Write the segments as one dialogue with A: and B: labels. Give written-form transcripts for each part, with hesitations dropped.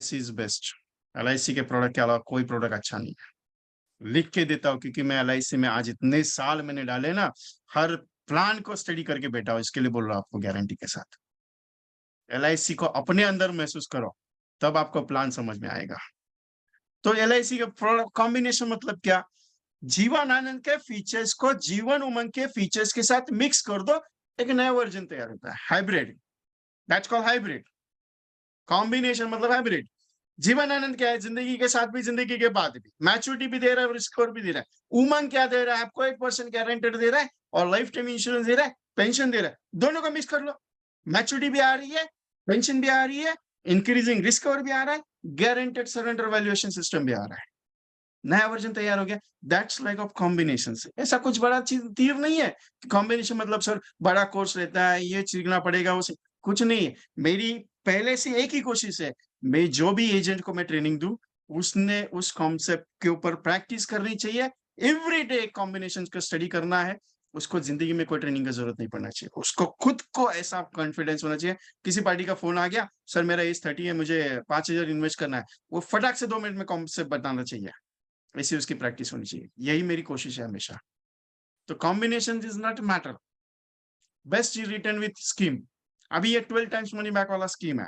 A: Is best. LIC के product के अलावा कोई प्रोडक्ट अच्छा नहीं है। लिख के देता हूँ क्योंकि मैं एलआईसी में आज इतने साल मैंने डाले ना, हर प्लान को स्टडी करके बैठा हूँ, इसके लिए बोल रहा हूँ आपको गारंटी के साथ। एलआईसी को अपने अंदर महसूस करो, तब आपको प्लान समझ में आएगा। तो एलआईसी का प्रोडक्ट कॉम्बिनेशन मतलब क्या? जीवन आनंद के फीचर्स को जीवन उमंग के फीचर्स के साथ मिक्स कर दो, एक नया वर्जन तैयार होता है, hybrid. That's called hybrid. Combination मतलब हाइब्रिड। जीवन आनंद क्या है? जिंदगी के साथ भी जिंदगी के बाद भी, मैच्योरिटी भी दे रहा है और स्कोर भी दे रहा है। उमंग क्या दे रहा है? आपको 8% गारंटेड दे रहा है और लाइफ टाइम इंश्योरेंस दे रहा है, पेंशन दे रहा है। दोनों को मिक्स कर लो, मैच्योरिटी भी आ रही है, पेंशन भी आ रही है, इंक्रीजिंग रिस्क कवर भी आ रहा है, गारंटेड सरेंडर वैल्यूएशन सिस्टम भी आ रहा है। नया वर्जन तैयार हो गया। That's like of combination. ऐसा कुछ बड़ा चीज तीर नहीं है कॉम्बिनेशन मतलब सर बड़ा कोर्स रहता है, ये सीखना पड़ेगा, वो कुछ नहीं है। मेरी पहले से एक ही कोशिश है, मैं जो भी एजेंट को मैं ट्रेनिंग दूं, उसने उस कॉन्सेप्ट के ऊपर प्रैक्टिस करनी चाहिए। एवरी डे कॉम्बिनेशन का स्टडी करना है। उसको जिंदगी में कोई ट्रेनिंग की जरूरत नहीं पड़ना चाहिए। उसको खुद को ऐसा कॉन्फिडेंस होना चाहिए। किसी पार्टी का फोन आ गया, सर मेरा एज 30 है, मुझे 5,000 इन्वेस्ट करना है, वो फटाक से 2 मिनट में कॉन्सेप्ट बताना चाहिए। ऐसी उसकी प्रैक्टिस होनी चाहिए। यही मेरी कोशिश है हमेशा। तो combination is not matter, best is return with scheme. अभी ये 12 टाइम्स मनी बैक वाला स्कीम है।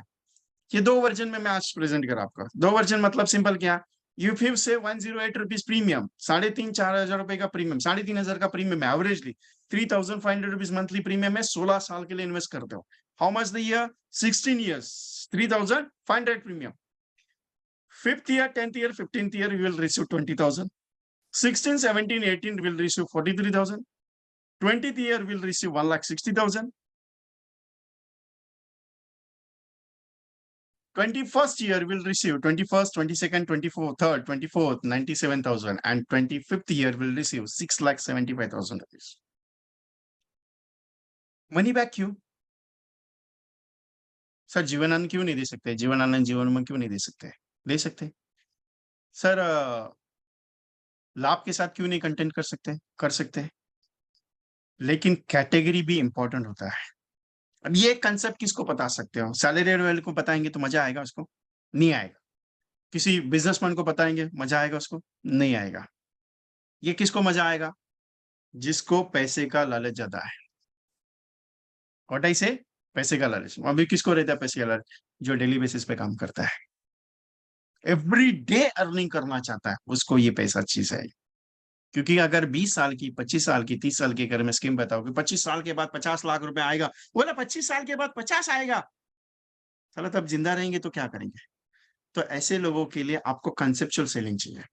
A: ये 2 वर्जन में मैं आज प्रेजेंट कर आपका। 2 वर्जन मतलब सिंपल क्या? यू फिर से 108 रुपीज प्रीमियम, 3,500-4,000 रुपए का प्रीमियम, 3,500 का प्रीमियम है एवरेजली। 3,500 रुपीज मंथली प्रीमियम है, 16 साल के लिए इन्वेस्ट करते हो। How much the year? 16 years, 3,500 premium. Fifth year, 10th year, 15th year you will receive 20,000। 16, 17, 18 will receive 43,000. 20th year will receive 1,60,000. 21st year will receive 21st, 22nd, 24th, 3rd, 24th, 97,000, and 25th year will receive 6,75,000 rupees. Money back क्यों? Sir Jeevanand क्यों नहीं दे सकते? जीवनानंद जीवन में क्यों नहीं दे सकते? दे सकते। सर लाभ के साथ क्यों नहीं कंटेंट कर सकते? कर सकते। लेकिन कैटेगरी भी इंपॉर्टेंट होता है। अब ये कंसेप्ट किसको बता सकते हो? सैलरी वाले को बताएंगे तो मजा आएगा उसको? नहीं आएगा। किसी बिजनेसमैन को बताएंगे मजा आएगा उसको? नहीं आएगा। ये किसको मजा आएगा? जिसको पैसे का लालच ज्यादा है। व्हाट आई से? पैसे का लालच। अभी किसको रहता है पैसे का लालच? जो डेली बेसिस पे काम करता है, एवरी डे अर्निंग करना चाहता है, उसको ये पैसा चीज है। क्योंकि अगर 20 साल की, 25 साल की, 30 साल की अगर मैं स्कीम बताऊं कि 25 साल के बाद 50 लाख रुपए आएगा, बोला 25 साल के बाद 50 आएगा, चलो तब जिंदा रहेंगे तो क्या करेंगे? तो ऐसे लोगों के लिए आपको कंसेप्चुअल सेलिंग चाहिए।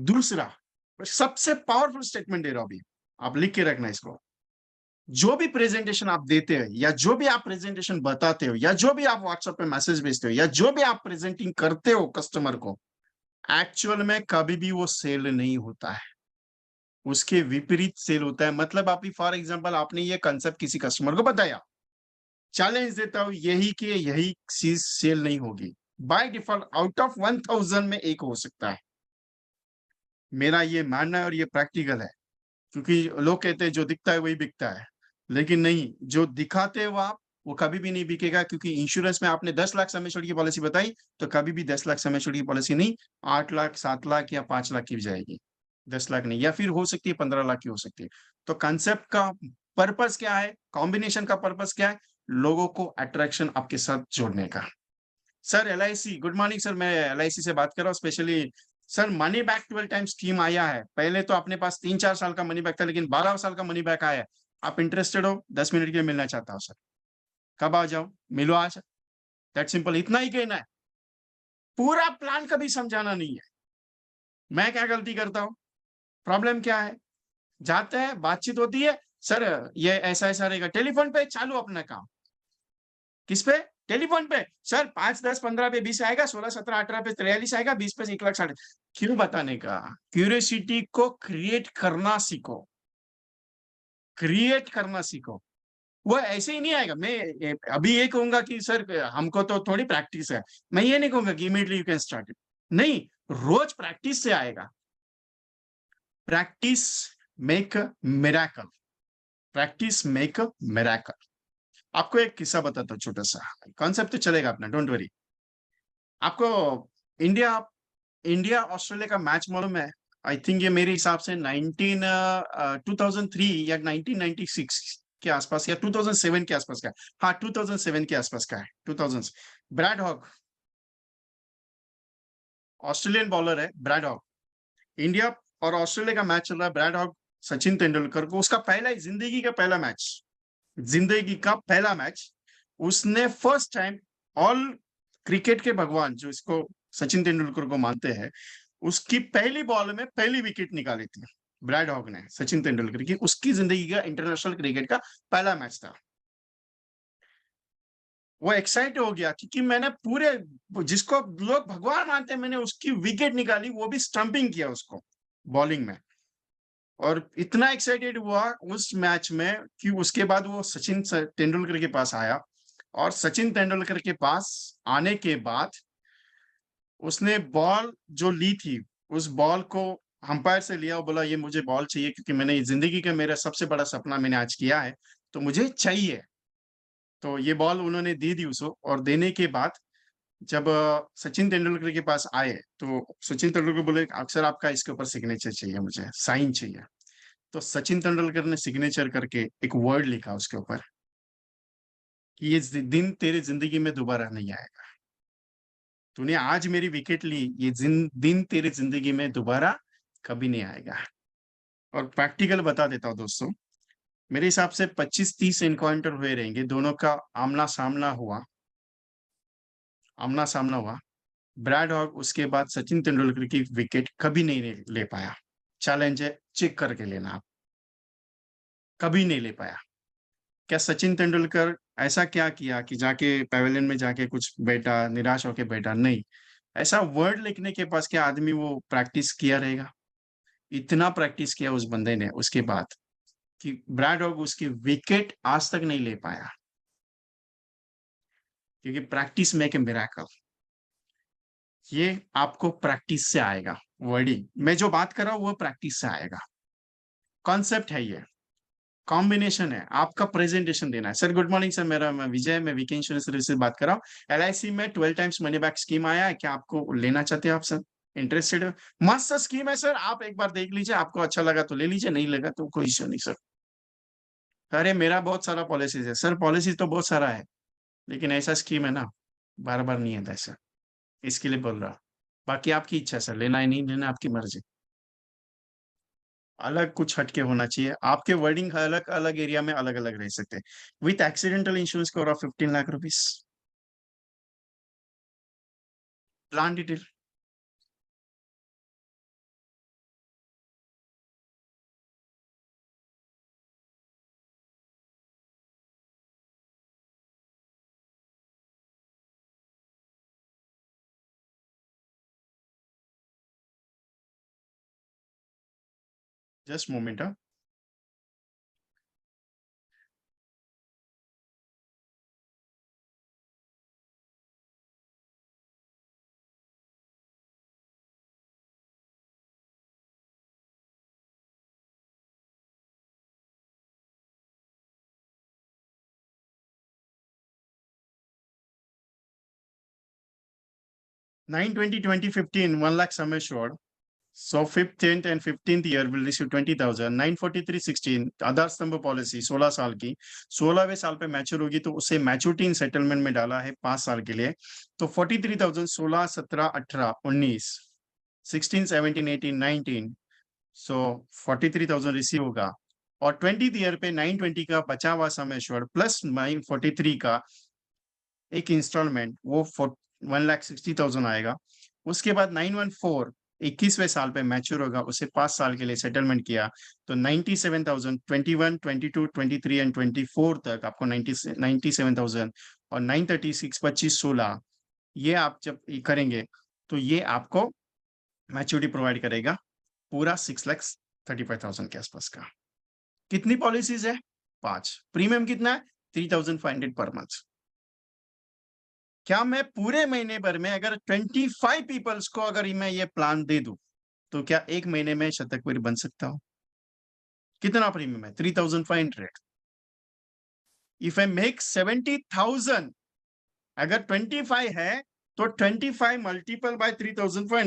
A: दूसरा, सबसे पावरफुल स्टेटमेंट दे रहा हूं अभी, आप लिख के रखना इसको। जो भी प्रेजेंटेशन आप देते हो, या जो भी आप प्रेजेंटेशन बताते हो, या जो भी आप व्हाट्सएप पे मैसेज भेजते हो, या जो भी आप प्रेजेंटिंग करते हो कस्टमर को, एक्चुअल में कभी भी वो सेल नहीं होता है। उसके विपरीत सेल होता है। मतलब आप, फॉर एग्जाम्पल, आपने ये कंसेप्ट किसी कस्टमर को बताया, चैलेंज देता हूं यही कि यही चीज सेल नहीं होगी। बाय डिफॉल्ट आउट ऑफ 1,000 में एक हो सकता है। मेरा ये मानना है और ये प्रैक्टिकल है। क्योंकि लोग कहते हैं जो दिखता है वही बिकता है, लेकिन नहीं, जो दिखाते हो आप वो कभी भी नहीं बिकेगा। क्योंकि इंश्योरेंस में आपने 10 लाख सम एश्योर्ड की पॉलिसी बताई, तो कभी भी 10 लाख सम एश्योर्ड की पॉलिसी नहीं, 8 लाख, 7 लाख या 5 लाख की जाएगी। 10 लाख नहीं, या फिर हो सकती है 15 लाख की हो सकती है। तो कंसेप्ट का पर्पस क्या है? कॉम्बिनेशन का पर्पस क्या है? लोगों को अट्रैक्शन आपके साथ जोड़ने का। Sir LIC, good morning sir, मैं एलआईसी से बात कर रहा हूँ specially. Sir money back 12 time scheme आया है। पहले तो अपने पास 3-4 साल का मनी बैक था, लेकिन 12 साल का मनी बैक आया है। आप इंटरेस्टेड हो? 10 मिनट के लिए मिलना चाहता हूँ सर। कब आ जाओ? मिलो आज। दैट सिंपल, इतना ही कहना है। पूरा प्लान कभी समझाना नहीं है। मैं क्या गलती करता हूँ? प्रॉब्लम क्या है? जाते हैं, बातचीत होती है, सर ये ऐसा ऐसा रहेगा, टेलीफोन पे चालू अपना काम। किस पे? टेलीफोन पे। सर 5, 10, 15 पे 20 आएगा, 16, 17, 18 पे 43 आएगा, 20 पे 1,60,000। क्यों बताने का? क्यूरियोसिटी को क्रिएट करना सीखो। क्रिएट करना सीखो। वो ऐसे ही नहीं आएगा। मैं अभी ये कहूंगा कि सर हमको तो थोड़ी प्रैक्टिस है, मैं ये नहीं कहूंगा कि immediately you can start it. नहीं, रोज प्रैक्टिस से आएगा। Practice make miracle. Practice make miracle. आपको एक किस्सा बताता हूँ छोटा सा, कॉन्सेप्ट तो चलेगा अपना, डोंट वरी। आपको इंडिया इंडिया ऑस्ट्रेलिया का मैच मालूम है? आई थिंक ये मेरे हिसाब से 2003 या 1996 के आसपास या 2007 के आसपास का है। हाँ, 2007 के आसपास का है। 2000। ब्रैड हॉग ऑस्ट्रेलियन बॉलर है, ब्रैड हॉग। इंडिया और ऑस्ट्रेलिया का मैच चल रहा है, ब्रैड हॉग सचिन तेंदुलकर को उसका पहला जिंदगी का पहला मैच, जिंदगी का पहला मैच उसने फर्स्ट टाइम, ऑल क्रिकेट के भगवान जो इसको सचिन तेंदुलकर को मानते हैं, उसकी पहली बॉल में पहली विकेट निकाली थी ब्रैड हॉग ने सचिन तेंदुलकर की। उसकी जिंदगी का इंटरनेशनल क्रिकेट का पहला मैच था। वो एक्साइट हो गया क्योंकि मैंने पूरे, जिसको लोग भगवान मानते हैं, मैंने उसकी विकेट निकाली, वो भी स्टंपिंग किया उसको बॉलिंग में। और इतना एक्साइटेड हुआ उस मैच में कि उसके बाद वो सचिन तेंदुलकर के पास आया। और सचिन तेंदुलकर के पास आने के बाद उसने बॉल जो ली थी, उस बॉल को अंपायर से लिया और बोला ये मुझे बॉल चाहिए क्योंकि मैंने जिंदगी का मेरा सबसे बड़ा सपना मैंने आज किया है, तो मुझे चाहिए। तो ये बॉल उन्होंने दे दी उसको। और देने के बाद जब सचिन तेंदुलकर के पास आए तो सचिन तेंदुलकर बोले अक्सर आपका इसके ऊपर सिग्नेचर चाहिए, मुझे साइन चाहिए। तो सचिन तेंदुलकर ने सिग्नेचर करके एक वर्ड लिखा उसके ऊपर कि ये दिन तेरे जिंदगी में दोबारा नहीं आएगा। तूने आज मेरी विकेट ली, ये दिन तेरे जिंदगी में दोबारा कभी नहीं आएगा। और प्रैक्टिकल बता देता हूँ दोस्तों, मेरे हिसाब से 25-30 एनकाउंटर हुए रहेंगे, दोनों का आमना सामना हुआ, आमना सामना हुआ। ब्रैड हॉग उसके बाद सचिन तेंदुलकर की विकेट कभी नहीं ले पाया। चैलेंज है, चेक करके लेना आप, कभी नहीं ले पाया। क्या सचिन तेंदुलकर ऐसा क्या किया कि जाके पैवेलियन में जाके कुछ बैठा, निराश होके बैठा? नहीं। ऐसा वर्ड लिखने के पास क्या आदमी वो प्रैक्टिस किया रहेगा? इतना प्रैक्टिस किया उस बंदे ने उसके बाद कि ब्रैड हॉग उसकी विकेट आज तक नहीं ले पाया, क्योंकि प्रैक्टिस मेक ए मिरेकल। ये आपको प्रैक्टिस से आएगा। वर्डिंग मैं जो बात कर रहा हूं वो प्रैक्टिस से आएगा। कॉन्सेप्ट है ये, कॉम्बिनेशन है, आपका प्रेजेंटेशन देना है। सर गुड मॉर्निंग सर, मेरा मैं विजय, मैं वीकेंड से बात कर रहा हूँ। LIC में 12 टाइम्स मनी बैक स्कीम आया है, क्या आपको लेना चाहते हैं आप सर? इंटरेस्टेड है? मस्त स्कीम है सर, आप एक बार देख लीजिए, आपको अच्छा लगा तो ले लीजिए, नहीं लगा तो कोई इश्यू नहीं सर। अरे मेरा बहुत सारा पॉलिसीज है सर, पॉलिसीज तो बहुत सारा है, लेकिन ऐसा स्कीम है ना, बार बार नहीं आता ऐसा, इसके लिए बोल रहा। बाकी आपकी इच्छा सर, लेना है नहीं लेना आपकी मर्जी। अलग कुछ हटके होना चाहिए, आपके वर्डिंग अलग अलग एरिया में अलग अलग रह सकते हैं। With accidental insurance cover of 15 lakh rupees. Plan detail. Just moment. 9/20/2015 1 lakh sum assured. So 5th, 10th and 15th year will receive 20,000। 94316 आधार स्तंभ पॉलिसी 16 साल की, 16वें साल पे मैच्योर होगी तो उसे मैच्योरिटी इन सेटलमेंट में डाला है 5 साल के लिए। तो 43,000 16 17 18 19 16 17 18 19, सो 43,000 रिसीव होगा। और 20th ईयर पे 920 का बचा हुआ सम एश्योर्ड प्लस 943 का एक इंस्टॉलमेंट, वो 1,60,000 आएगा। उसके बाद 914 21वें साल पे मैच्योर होगा, उसे 5 साल के लिए सेटलमेंट किया तो 97,000 21 22 23 एंड 24 तक आपको 97,000। और 936 25 16 ये आप जब करेंगे तो ये आपको मैच्योरिटी प्रोवाइड करेगा पूरा 6,35,000 के आसपास का। कितनी पॉलिसीज है? 5। प्रीमियम कितना है? 3,500 पर मंथ। क्या मैं पूरे महीने भर में अगर 25 पीपल्स को अगर मैं ये प्लान दे दूं तो क्या एक महीने में शतकवीर बन सकता हूं? कितना प्रीमियम है? 3,500। इफ आई मेक 70,000, अगर 25 है तो 25 मल्टीपल बाय 3500